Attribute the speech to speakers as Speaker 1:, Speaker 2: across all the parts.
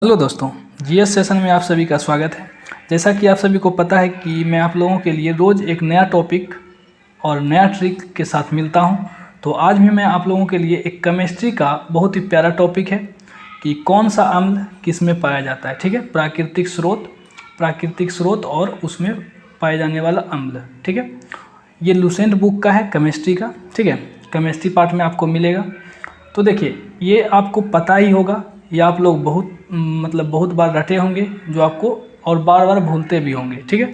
Speaker 1: Hello दोस्तों, GS session में आप सभी का स्वागत है। जैसा कि आप सभी को पता है कि मैं आप लोगों के लिए रोज़ एक नया टॉपिक और नया ट्रिक के साथ मिलता हूं। तो आज भी मैं आप लोगों के लिए एक केमिस्ट्री का बहुत ही प्यारा टॉपिक है कि कौन सा अम्ल किस में पाया जाता है। ठीक है, प्राकृतिक स्रोत और उसमें पाए जाने वाला अम्ल। ठीक है, ये लुसेंट बुक का है केमिस्ट्री का। ठीक है, केमिस्ट्री पार्ट में आपको मिलेगा। तो देखिए, ये आपको पता ही होगा, ये आप लोग बहुत बार रटे होंगे, जो आपको और बार बार भूलते भी होंगे। ठीक है,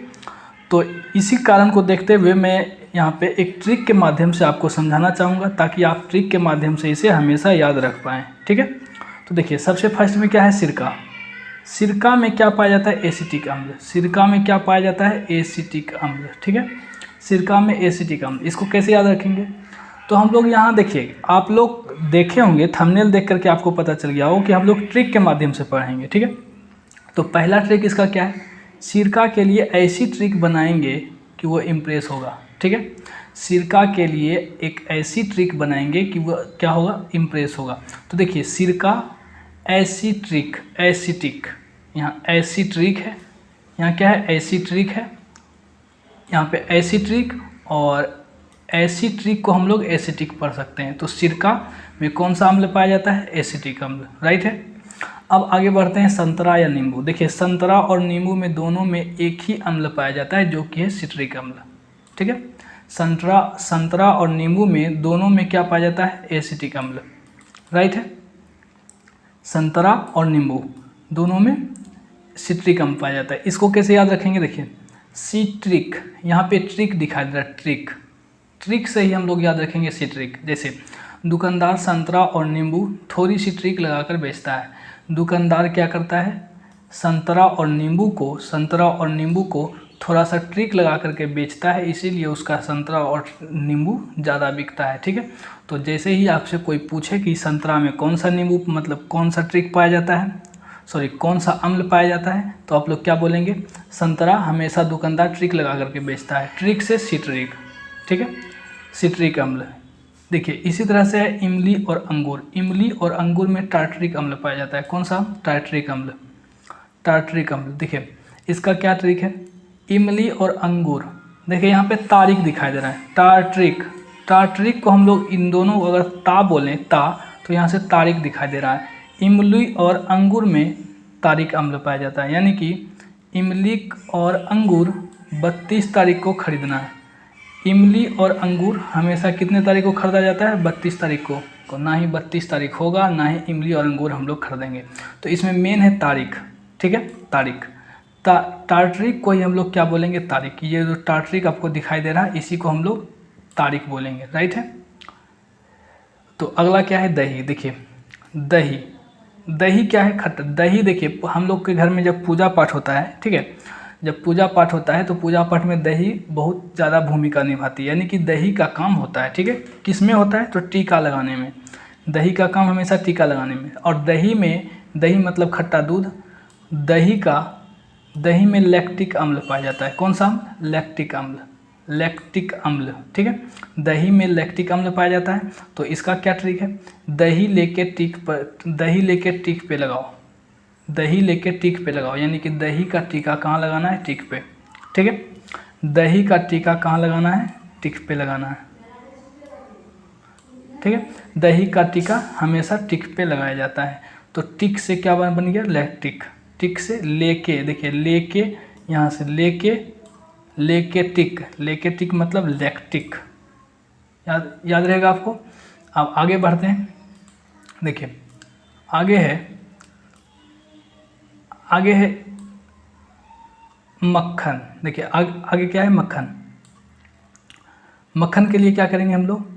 Speaker 1: तो इसी कारण को देखते हुए मैं यहाँ पे एक ट्रिक के माध्यम से आपको समझाना चाहूँगा, ताकि आप ट्रिक के माध्यम से इसे हमेशा याद रख पाएँ। ठीक है, तो देखिए, सबसे फर्स्ट में क्या है, सिरका। सिरका में क्या पाया जाता है, एसिटिक अम्ल। सिरका में क्या पाया जाता है, एसिटिक अम्ल। ठीक है, सिरका में एसिटिक अम्ल। इसको कैसे याद रखेंगे, तो हम लोग यहाँ देखिए, आप लोग देखे होंगे, थंबनेल देख करके आपको पता चल गया हो कि हम लोग ट्रिक के माध्यम से पढ़ेंगे। ठीक है, तो पहला ट्रिक इसका क्या है, सिरका के लिए ऐसी ट्रिक बनाएंगे कि वो इम्प्रेस होगा। ठीक है, सिरका के लिए एक ऐसी ट्रिक बनाएंगे कि वो क्या होगा, इम्प्रेस होगा। तो देखिए, सिरका एसिटिक, यहाँ एसिट्रिक है, यहाँ क्या है, एसिट्रिक है, यहाँ पे एसिट्रिक, और एसिट्रिक को हम लोग एसिटिक पढ़ सकते हैं। तो सिरका में कौन सा अम्ल पाया जाता है, एसिटिक अम्ल। राइट है। अब आगे बढ़ते हैं, संतरा या नींबू। देखिए, संतरा और नींबू में दोनों में एक ही अम्ल पाया जाता है, जो कि है सिट्रिक अम्ल। ठीक है, संतरा और नींबू में दोनों में क्या पाया जाता है, एसिटिक अम्ल। राइट है, संतरा और नींबू दोनों में सिट्रिक अम्ल पाया जाता है। इसको कैसे याद रखेंगे, देखिए, सिट्रिक, यहाँ पे ट्रिक दिखाई दे रहा है, ट्रिक से ही हम लोग याद रखेंगे सिट्रिक। जैसे दुकानदार संतरा और नींबू थोड़ी सी ट्रिक लगाकर बेचता है। दुकानदार क्या करता है, संतरा और नींबू को थोड़ा सा ट्रिक लगा करके बेचता है, इसीलिए उसका संतरा और नींबू ज़्यादा बिकता है। ठीक है, तो जैसे ही आपसे कोई पूछे कि संतरा में कौन सा नींबू मतलब कौन सा ट्रिक पाया जाता है, कौन सा अम्ल पाया जाता है, तो आप लोग क्या बोलेंगे, संतरा हमेशा दुकानदार ट्रिक लगा करके बेचता है। ट्रिक से सिट्रिक। ठीक है, सिट्रिक अम्ल। देखिए, इसी तरह से है इमली और अंगूर। इमली और अंगूर में टार्टरिक अम्ल पाया जाता है। कौन सा, टार्टरिक अम्ल। देखिए, इसका क्या ट्रिक है, इमली और अंगूर। देखिए, यहाँ पे तारीख दिखाई दे रहा है, टार्टरिक को हम लोग इन दोनों अगर ता बोलें, तो यहाँ से तारीख दिखाई दे रहा है। इमली और अंगूर में तारीक अम्ल पाया जाता है, यानी कि इमली और अंगूर 32 तारीख को खरीदना है। इमली और अंगूर हमेशा कितने तारीख को खरीदा जाता है, 32 तारीख को ना ही 32 तारीख होगा, ना ही इमली और अंगूर हम लोग खरीदेंगे। तो इसमें मेन है तारीख। ठीक है, तारीख। टार्टरिक को ही हम लोग क्या बोलेंगे, तारीख। ये जो टार्टरिक आपको दिखाई दे रहा है, इसी को हम लोग तारीख बोलेंगे। राइट है। तो अगला क्या है, दही। देखिए, दही क्या है, खट्टा। दही देखिए, हम लोग के घर में जब पूजा पाठ होता है, ठीक है, जब पूजा पाठ होता है तो पूजा पाठ में दही बहुत ज़्यादा भूमिका निभाती है, यानी कि दही का काम होता है। ठीक है, किस में होता है, तो टीका लगाने में। दही का काम हमेशा टीका लगाने में। और दही मतलब खट्टा दूध। दही में लैक्टिक अम्ल पाया जाता है। कौन सा अम्ल, लैक्टिक अम्ल। ठीक है, दही में लैक्टिक अम्ल पाया जाता है। तो इसका क्या ट्रिक है, दही लेके टीक पे लगाओ। यानी कि दही का टीका कहाँ लगाना है, टिक पे। ठीक है, दही का टीका कहाँ लगाना है, टिक पे लगाना है। ठीक है, दही का टीका हमेशा टिक पे लगाया जाता है। तो टिक से क्या बन गया, लैक्टिक। टिक से लेके, देखिए, लेके, यहाँ से लेके टिक मतलब लैक्टिक। याद रहेगा आपको। अब आगे बढ़ते हैं। देखिए, आगे है मक्खन। देखिए, आगे क्या है, मक्खन के लिए क्या करेंगे हम लोग,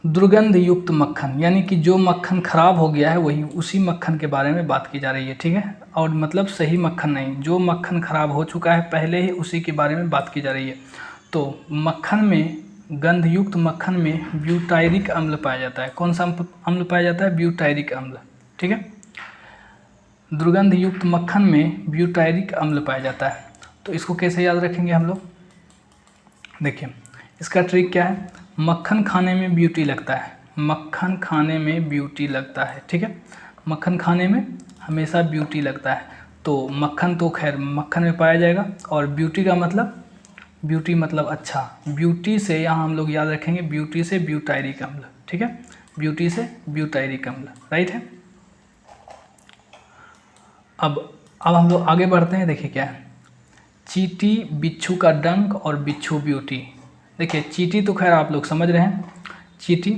Speaker 1: दुर्गंध युक्त मक्खन। यानी कि जो मक्खन खराब हो गया है, वही उसी मक्खन के बारे में बात की जा रही है। ठीक है, और मतलब सही मक्खन नहीं, जो मक्खन खराब हो चुका है पहले ही, उसी के बारे में बात की जा रही है। तो मक्खन में, गंधयुक्त मक्खन में ब्यूटायरिक अम्ल पाया जाता है। कौन सा अम्ल पाया जाता है, ब्यूटायरिक अम्ल। ठीक है, दुर्गंध युक्त मक्खन में ब्यूटायरिक अम्ल पाया जाता है। तो इसको कैसे याद रखेंगे हम लोग, देखिए, इसका ट्रिक क्या है, मक्खन खाने में ब्यूटी लगता है। ठीक है, मक्खन खाने में हमेशा ब्यूटी लगता है। तो मक्खन तो खैर मक्खन में पाया जाएगा, और ब्यूटी का मतलब, ब्यूटी मतलब अच्छा, ब्यूटी से यहाँ हम लोग याद रखेंगे, ब्यूटी से ब्यूटायरिक अम्ल, ठीक है, ब्यूटी से ब्यूटायरिक अम्ल, राइट है। अब हम लोग आगे बढ़ते हैं। देखिए क्या है, चींटी, बिच्छू का डंक और बिच्छू ब्यूटी। देखिए चींटी तो खैर आप लोग समझ रहे हैं, चींटी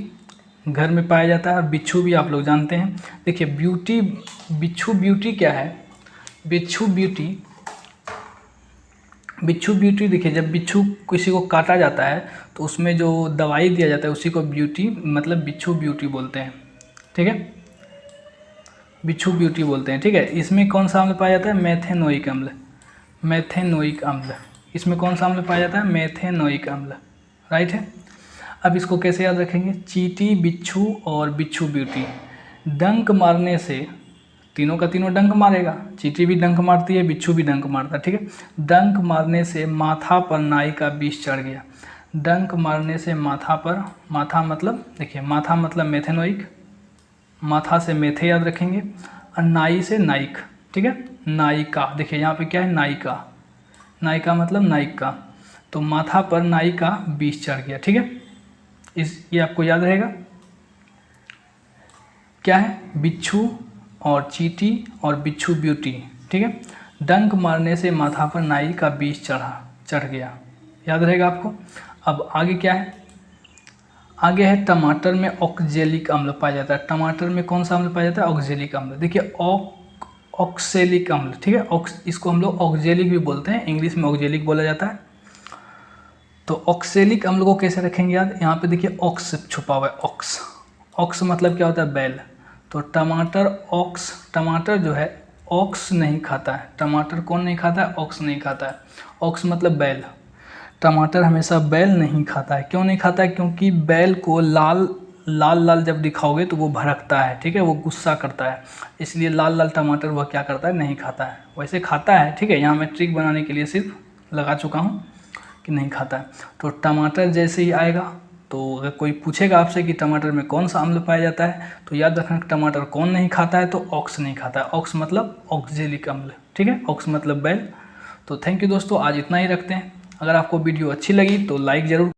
Speaker 1: घर में पाया जाता है, और बिच्छू भी आप लोग जानते हैं। देखिए ब्यूटी, बिच्छू ब्यूटी क्या है, बिच्छू ब्यूटी, बिच्छू ब्यूटी देखिए जब बिच्छू किसी को काटा जाता है तो उसमें जो दवाई दिया जाता है उसी को ब्यूटी मतलब बिच्छू ब्यूटी बोलते हैं, ठीक है, बिच्छू ब्यूटी बोलते हैं, ठीक है। इसमें कौन सा अम्ल पाया जाता है, मेथेनोइक अम्ल, मेथेनोइक अम्ल, इसमें कौन सा अम्ल पाया जाता है, मेथेनोइक अम्ल, राइट है। अब इसको कैसे याद रखेंगे, चींटी, बिच्छू और बिच्छू ब्यूटी, डंक मारने से, तीनों का तीनों डंक मारेगा, चींटी भी डंक मारती है, बिच्छू भी डंक मारता है, ठीक है। डंक मारने से माथा पर नाई का विष चढ़ गया, डंक मारने से माथा पर, माथा मतलब देखिए माथा मतलब मेथेनोइक, माथा से मेथे याद रखेंगे, और नाई से नाइक, ठीक है, नायिका, देखिए यहाँ पे क्या है, नायिका, नायिका मतलब नायिका, तो माथा पर नाई का विष चढ़ गया, ठीक है। ये आपको याद रहेगा, क्या है, बिच्छू और चींटी और बिच्छू ब्यूटी, ठीक है। डंक मारने से माथा पर नाई का विष चढ़ गया, याद रहेगा आपको। अब आगे क्या है, आगे है टमाटर में ऑक्जेलिक अम्ल पाया जाता है, टमाटर में कौन सा अम्ल पाया जाता है, ऑक्जेलिक अम्ल, देखिए ऑक्सेलिक अम्ल, ठीक है, इसको हम लोग ऑक्जेलिक भी बोलते हैं, इंग्लिश में ऑक्जेलिक बोला जाता है। तो ऑक्सेलिक अम्ल को कैसे रखेंगे याद, यहाँ पे देखिए ऑक्स छुपा हुआ है, ऑक्स, ऑक्स मतलब क्या होता है, बैल, तो टमाटर ऑक्स, टमाटर जो है ऑक्स नहीं खाता है, टमाटर कौन नहीं खाता है, ऑक्स नहीं खाता है, ऑक्स मतलब बैल, टमाटर हमेशा बैल नहीं खाता है। क्यों नहीं खाता है, क्योंकि बैल को लाल लाल जब दिखाओगे तो वो भड़कता है, ठीक है, वो गुस्सा करता है, इसलिए लाल लाल टमाटर वह क्या करता है, नहीं खाता है, वैसे खाता है, ठीक है, यहाँ मैं ट्रिक बनाने के लिए सिर्फ लगा चुका हूँ कि नहीं खाता है। तो टमाटर जैसे ही आएगा, तो अगर कोई पूछेगा आपसे कि टमाटर में कौन सा अम्ल पाया जाता है, तो याद रखना टमाटर कौन नहीं खाता है, तो ऑक्स नहीं खाता है, ऑक्स मतलब ऑक्जेलिक अम्ल, ठीक है, ऑक्स मतलब बैल। तो थैंक यू दोस्तों, आज इतना ही रखते हैं। अगर आपको वीडियो अच्छी लगी तो लाइक ज़रूर